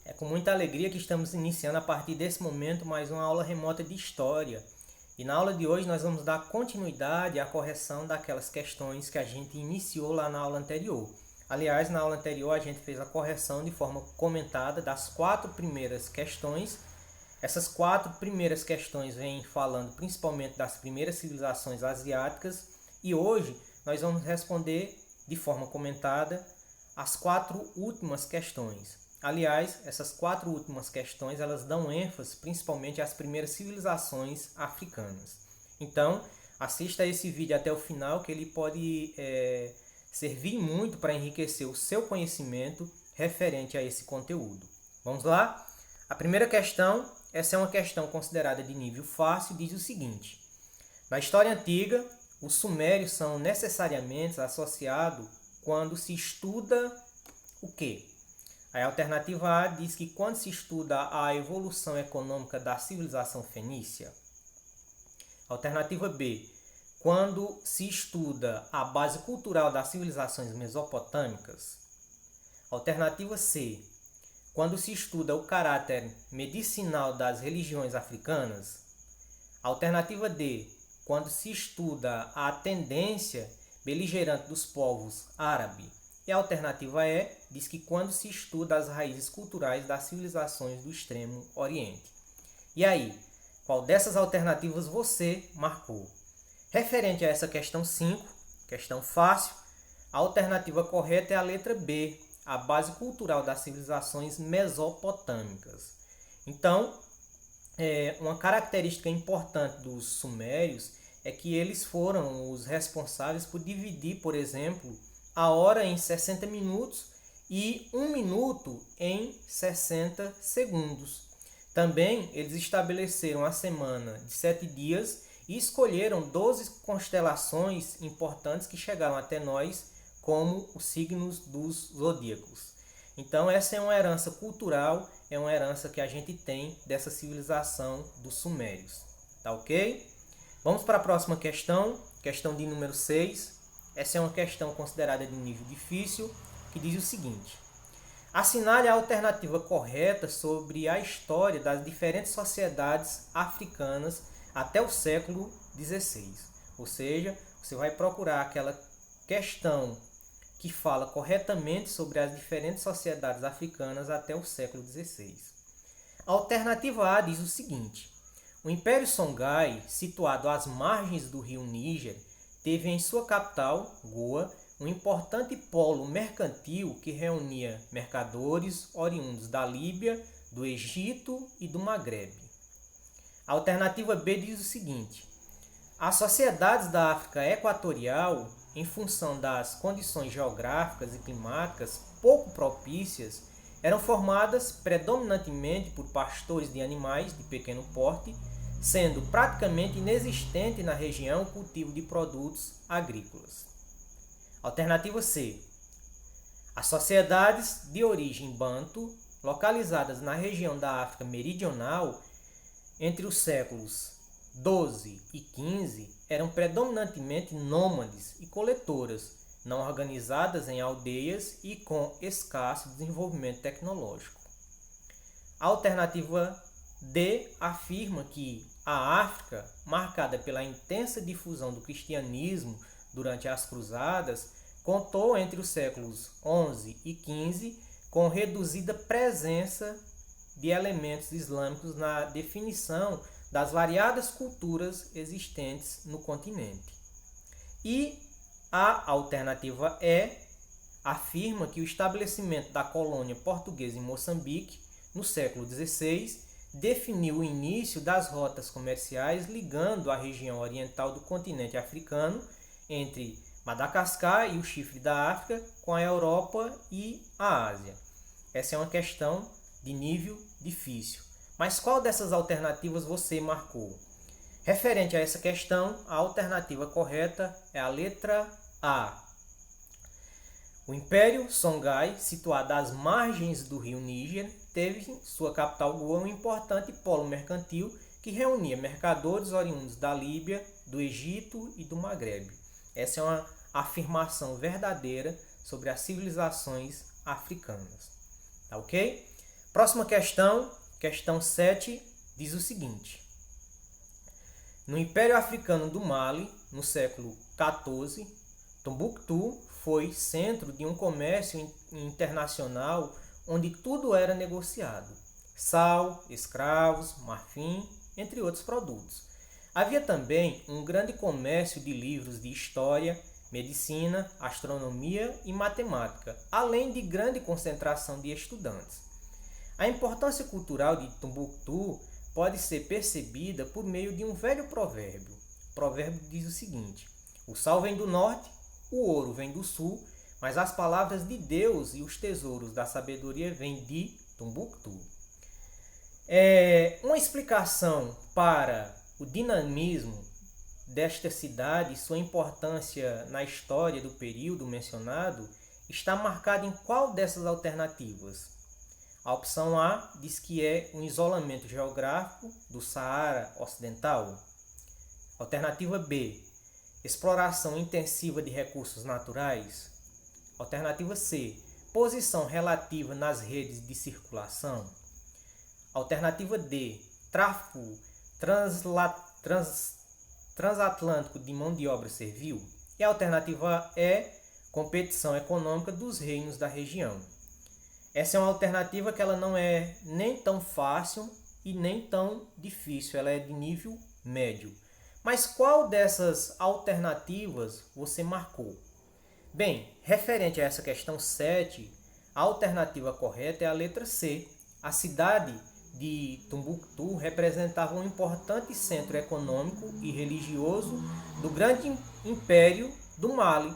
É com muita alegria que estamos iniciando a partir desse momento mais uma aula remota de História. E na aula de hoje nós vamos dar continuidade à correção daquelas questões que a gente iniciou lá na aula anterior. Aliás, na aula anterior a gente fez a correção de forma comentada das 4 primeiras questões. Essas 4 primeiras questões vêm falando principalmente das primeiras civilizações asiáticas e hoje nós vamos responder de forma comentada as 4 últimas questões. Aliás, essas 4 últimas questões elas dão ênfase principalmente às primeiras civilizações africanas. Então, assista a esse vídeo até o final que ele pode servir muito para enriquecer o seu conhecimento referente a esse conteúdo. Vamos lá? A primeira questão, essa é uma questão considerada de nível fácil, diz o seguinte: na história antiga, os sumérios são necessariamente associados quando se estuda o quê? A alternativa A diz que quando se estuda a evolução econômica da civilização fenícia. Alternativa B, quando se estuda a base cultural das civilizações mesopotâmicas. Alternativa C, quando se estuda o caráter medicinal das religiões africanas. Alternativa D, quando se estuda a tendência beligerante dos povos árabes. E a alternativa E diz que quando se estuda as raízes culturais das civilizações do Extremo Oriente. E aí, qual dessas alternativas você marcou? Referente a essa questão 5, questão fácil, a alternativa correta é a letra B, a base cultural das civilizações mesopotâmicas. Então, uma característica importante dos sumérios é que eles foram os responsáveis por dividir, por exemplo, a hora em 60 minutos e 1 minuto em 60 segundos. Também eles estabeleceram a semana de 7 dias e escolheram 12 constelações importantes que chegaram até nós como os signos dos zodíacos. Então essa é uma herança cultural, é uma herança que a gente tem dessa civilização dos sumérios. Tá ok? Vamos para a próxima questão, questão de número 6. Essa é uma questão considerada de nível difícil, que diz o seguinte: assinale a alternativa correta sobre a história das diferentes sociedades africanas até o século XVI. Ou seja, você vai procurar aquela questão que fala corretamente sobre as diferentes sociedades africanas até o século XVI. A alternativa A diz o seguinte: o Império Songhai, situado às margens do rio Níger, teve em sua capital, Goa, um importante polo mercantil que reunia mercadores oriundos da Líbia, do Egito e do Maghreb. A alternativa B diz o seguinte: as sociedades da África Equatorial, em função das condições geográficas e climáticas pouco propícias, eram formadas predominantemente por pastores de animais de pequeno porte, sendo praticamente inexistente na região o cultivo de produtos agrícolas. Alternativa C. As sociedades de origem banto, localizadas na região da África Meridional, entre os séculos 12 e 15, eram predominantemente nômades e coletoras, não organizadas em aldeias e com escasso desenvolvimento tecnológico. A alternativa D afirma que a África, marcada pela intensa difusão do cristianismo durante as cruzadas, contou entre os séculos 11 e 15 com reduzida presença de elementos islâmicos na definição das variadas culturas existentes no continente. E a alternativa E afirma que o estabelecimento da colônia portuguesa em Moçambique, no século XVI, definiu o início das rotas comerciais ligando a região oriental do continente africano entre Madagascar e o chifre da África com a Europa e a Ásia. Essa é uma questão de nível difícil. Mas qual dessas alternativas você marcou? Referente a essa questão, a alternativa correta é a letra A. O Império Songhai, situado às margens do rio Níger, teve em sua capital Goa um importante polo mercantil que reunia mercadores oriundos da Líbia, do Egito e do Maghreb. Essa é uma afirmação verdadeira sobre as civilizações africanas. Tá ok? Próxima questão, questão 7, diz o seguinte. No Império Africano do Mali, no século XIV, Tombuctu foi centro de um comércio internacional onde tudo era negociado. Sal, escravos, marfim, entre outros produtos. Havia também um grande comércio de livros de história, medicina, astronomia e matemática, além de grande concentração de estudantes. A importância cultural de Tombuctu pode ser percebida por meio de um velho provérbio. O provérbio diz o seguinte: o sal vem do norte, o ouro vem do sul, mas as palavras de Deus e os tesouros da sabedoria vêm de Tombuctu. Uma explicação para o dinamismo desta cidade e sua importância na história do período mencionado está marcada em qual dessas alternativas? A opção A diz que é um isolamento geográfico do Saara Ocidental. Alternativa B, exploração intensiva de recursos naturais. Alternativa C, posição relativa nas redes de circulação. Alternativa D, tráfego transatlântico de mão de obra servil. E a alternativa E, competição econômica dos reinos da região. Essa é uma alternativa que ela não é nem tão fácil e nem tão difícil, ela é de nível médio. Mas qual dessas alternativas você marcou? Bem, referente a essa questão 7, a alternativa correta é a letra C. A cidade de Tombuctu representava um importante centro econômico e religioso do grande império do Mali.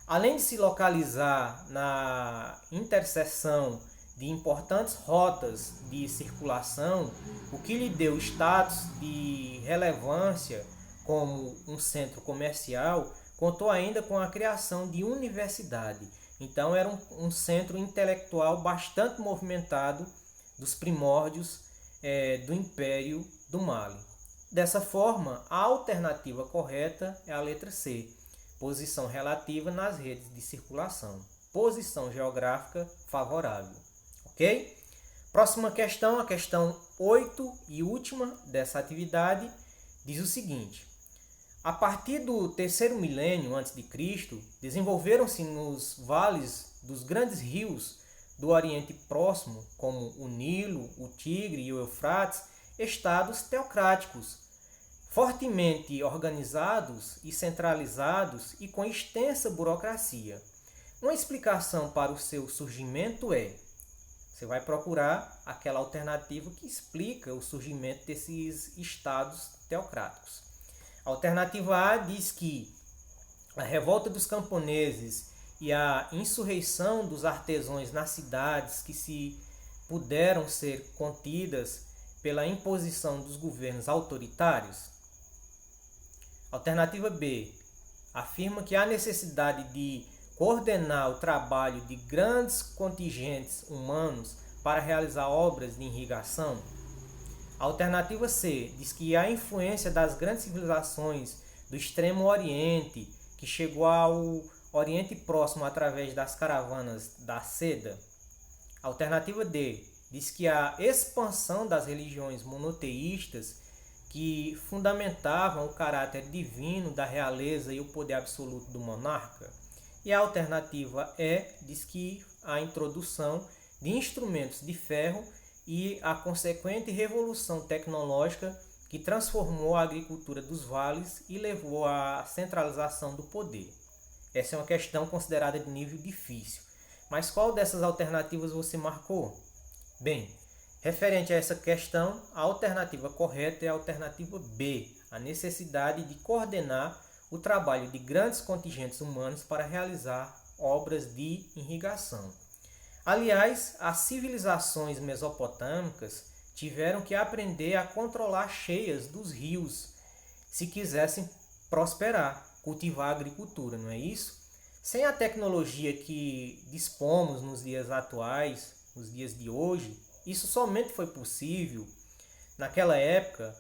Além de se localizar na interseção de importantes rotas de circulação, o que lhe deu status de relevância como um centro comercial, contou ainda com a criação de universidade. Então era um centro intelectual bastante movimentado dos primórdios do Império do Mali. Dessa forma, a alternativa correta é a letra C. Posição relativa nas redes de circulação. Posição geográfica favorável. Ok? Próxima questão, a questão 8 e última dessa atividade, diz o seguinte. A partir do terceiro milênio a.C., desenvolveram-se nos vales dos grandes rios do Oriente Próximo, como o Nilo, o Tigre e o Eufrates, estados teocráticos, fortemente organizados e centralizados e com extensa burocracia. Uma explicação para o seu surgimento você vai procurar aquela alternativa que explica o surgimento desses estados teocráticos. A alternativa A diz que a revolta dos camponeses e a insurreição dos artesãos nas cidades que se puderam ser contidas pela imposição dos governos autoritários. Alternativa B afirma que há necessidade de coordenar o trabalho de grandes contingentes humanos para realizar obras de irrigação. A alternativa C diz que há influência das grandes civilizações do Extremo Oriente, que chegou ao Oriente Próximo através das caravanas da seda. A alternativa D diz que a expansão das religiões monoteístas que fundamentavam o caráter divino da realeza e o poder absoluto do monarca. E a alternativa E diz que a introdução de instrumentos de ferro e a consequente revolução tecnológica que transformou a agricultura dos vales e levou à centralização do poder. Essa é uma questão considerada de nível difícil. Mas qual dessas alternativas você marcou? Bem, referente a essa questão, a alternativa correta é a alternativa B, a necessidade de coordenar o trabalho de grandes contingentes humanos para realizar obras de irrigação. Aliás, as civilizações mesopotâmicas tiveram que aprender a controlar cheias dos rios se quisessem prosperar, cultivar a agricultura, não é isso? Sem a tecnologia que dispomos nos dias atuais, nos dias de hoje, isso somente foi possível, naquela época,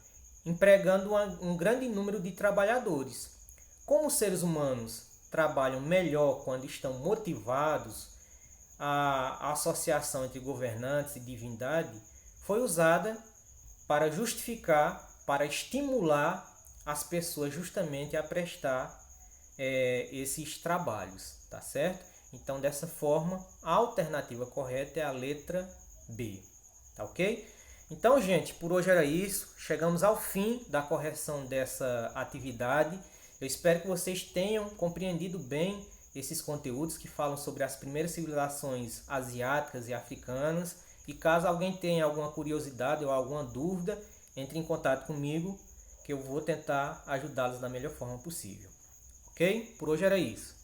empregando um grande número de trabalhadores. Como os seres humanos trabalham melhor quando estão motivados, a associação entre governantes e divindade foi usada para justificar, para estimular as pessoas justamente a prestar esses trabalhos, tá certo? Então, dessa forma, a alternativa correta é a letra B, tá ok? Então, gente, por hoje era isso. Chegamos ao fim da correção dessa atividade. Eu espero que vocês tenham compreendido bem esses conteúdos que falam sobre as primeiras civilizações asiáticas e africanas. E caso alguém tenha alguma curiosidade ou alguma dúvida, entre em contato comigo, que eu vou tentar ajudá-los da melhor forma possível. Ok? Por hoje era isso.